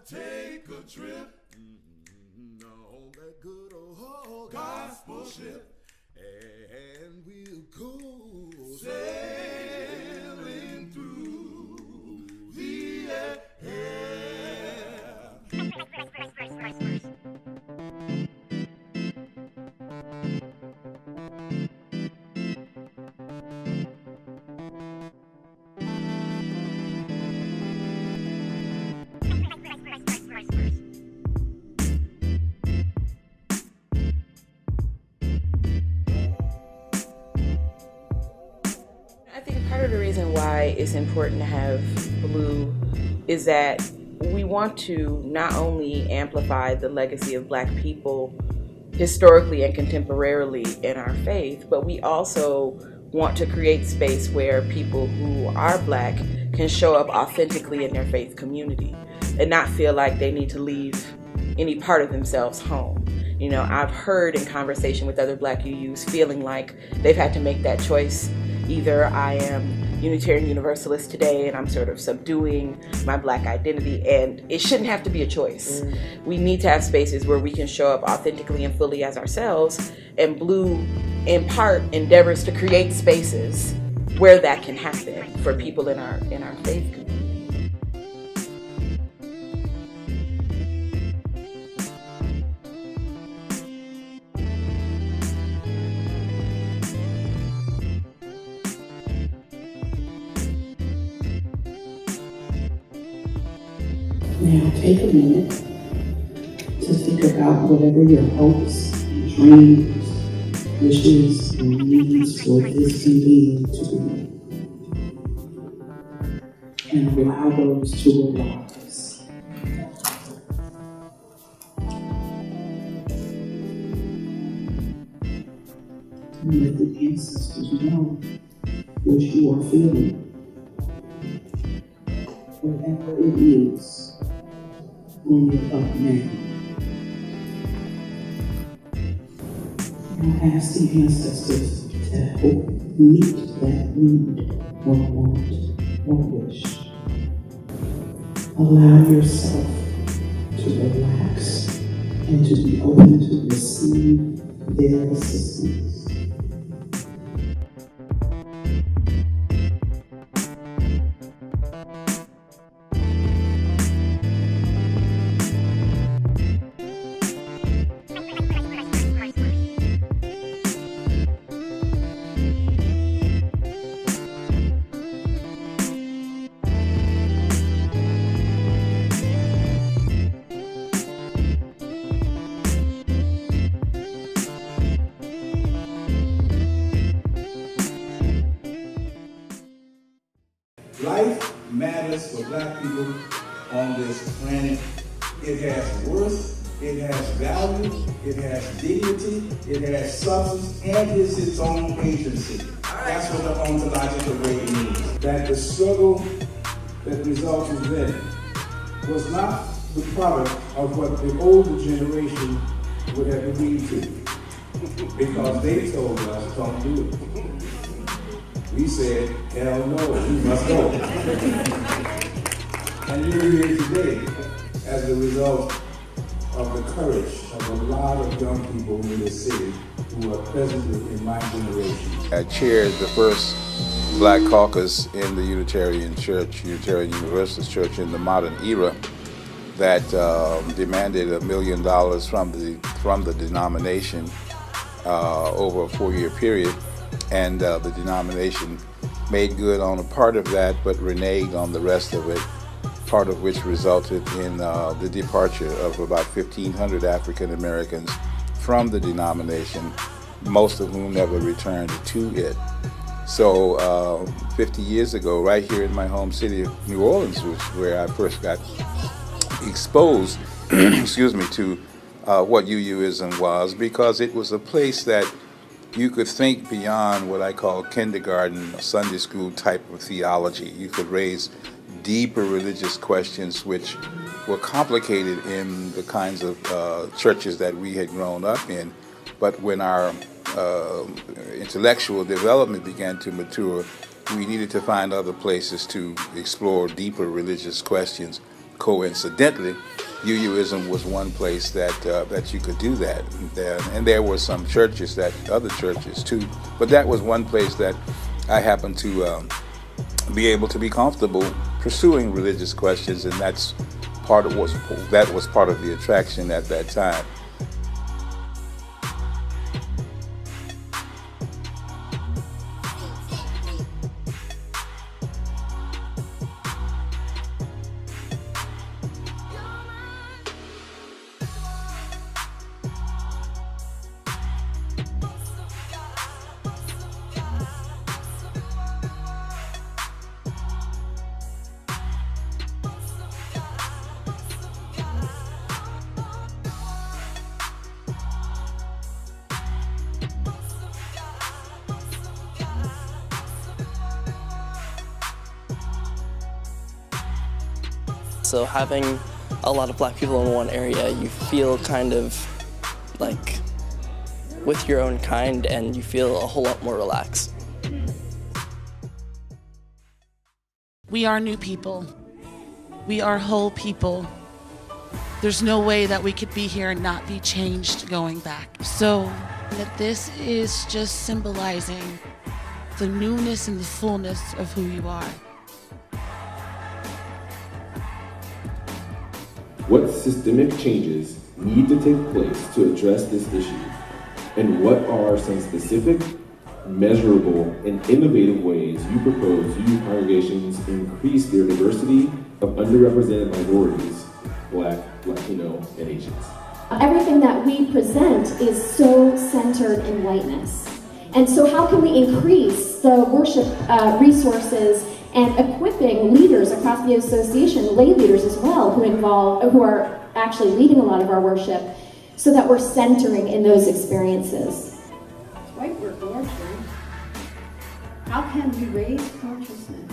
Take a trip on that good old gospel ship, and we'll go sailing through the air. I think part of the reason why it's important to have Blue is that we want to not only amplify the legacy of Black people historically and contemporarily in our faith, but we also want to create space where people who are Black can show up authentically in their faith community and not feel like they need to leave any part of themselves home. You know, I've heard in conversation with other Black UUs feeling like they've had to make that choice. Either I am Unitarian Universalist today and I'm sort of subduing my Black identity, and it shouldn't have to be a choice. We need to have spaces where we can show up authentically and fully as ourselves, and Blue, in part, endeavors to create spaces where that can happen for people in our faith community. Now take a minute to think about whatever your hopes, dreams, wishes, and needs for this being to be. And allow those to arise. And let the ancestors know what you are feeling. Whatever it is. On your up now. Now ask the ancestors to help meet that need or want or wish. Allow yourself to relax and to be open to receive their assistance. Life matters for Black people on this planet. It has worth, it has value, it has dignity, it has substance, and it's its own agency. That's what the ontological rating means. That the struggle that resulted then was not the product of what the older generation would have agreed to, because they told us, don't do it. We said, hell no, we must go. And you're here today as a result of the courage of a lot of young people in this city who are presently in my generation. I chaired the first Black caucus in the Unitarian Church, Unitarian Universalist Church in the modern era, that demanded $1 million from the denomination over a 4-year period. And the denomination made good on a part of that, but reneged on the rest of it, part of which resulted in the departure of about 1,500 African Americans from the denomination, most of whom never returned to it. So 50 years ago, right here in my home city of New Orleans, which where I first got exposed excuse me, to what UUism was, because it was a place that you could think beyond what I call kindergarten, Sunday school type of theology. You could raise deeper religious questions which were complicated in the kinds of churches that we had grown up in. But when our intellectual development began to mature, we needed to find other places to explore deeper religious questions. coincidentally, UUism was one place that you could do that. And there were some churches, other churches too, but that was one place that I happened to be able to be comfortable pursuing religious questions, and that was part of the attraction at that time. So having a lot of black people in one area, you feel kind of like with your own kind, and you feel a whole lot more relaxed. We are new people. We are whole people. There's no way that we could be here and not be changed going back. So that this is just symbolizing the newness and the fullness of who you are. What systemic changes need to take place to address this issue? And what are some specific, measurable, and innovative ways you propose UU congregations increase their diversity of underrepresented minorities, Black, Latino, and Asians? Everything that we present is so centered in whiteness. And so how can we increase the worship resources and equipping leaders across the association, lay leaders as well, who are actually leading a lot of our worship, so that we're centering in those experiences. White work largely. How can we raise consciousness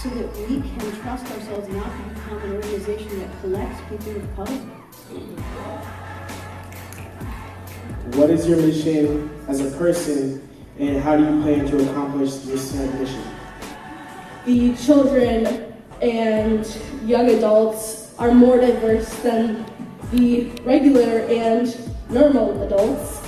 so that we can trust ourselves not to become an organization that collects people of color? What is your mission as a person, and how do you plan to accomplish this mission? The children and young adults are more diverse than the regular and normal adults.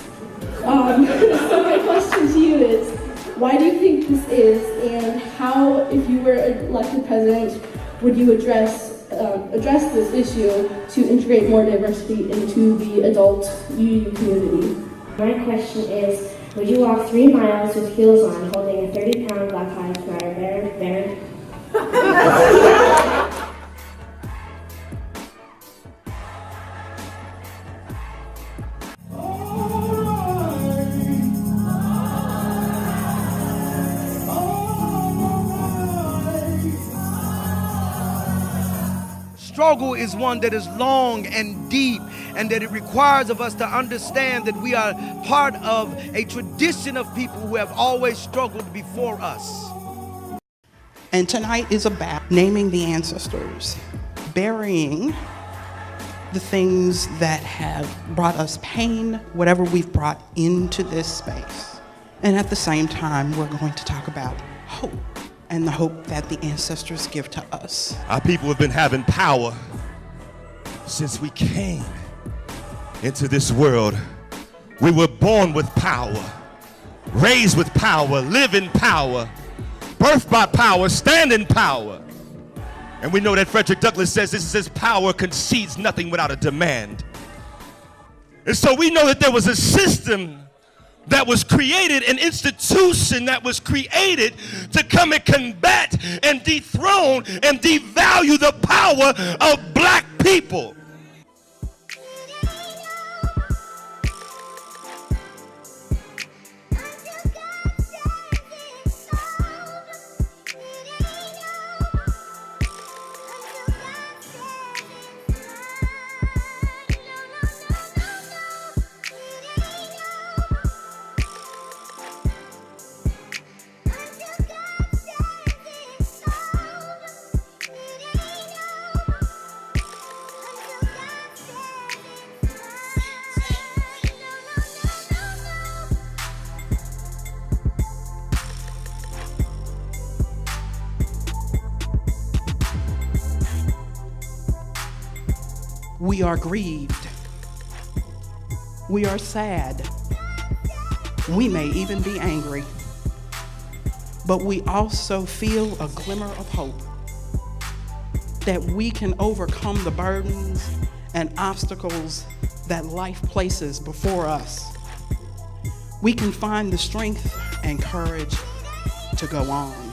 So my question to you is, why do you think this is, and how, if you were elected president, would you address this issue to integrate more diversity into the adult UU community? My question is, would you walk 3 miles with heels on, holding a 30-pound Black Lives Matter banner? Struggle is one that is long and deep, and that it requires of us to understand that we are part of a tradition of people who have always struggled before us. And tonight is about naming the ancestors, burying the things that have brought us pain, whatever we've brought into this space. And at the same time, we're going to talk about hope, and the hope that the ancestors give to us. Our people have been having power since we came into this world. We were born with power, raised with power, live in power, birthed by power, stand in power. And we know that Frederick Douglass says power concedes nothing without a demand. And so we know that there was a system that was created, an institution that was created to come and combat and dethrone and devalue the power of Black people. We are grieved. We are sad. We may even be angry. But we also feel a glimmer of hope that we can overcome the burdens and obstacles that life places before us. We can find the strength and courage to go on.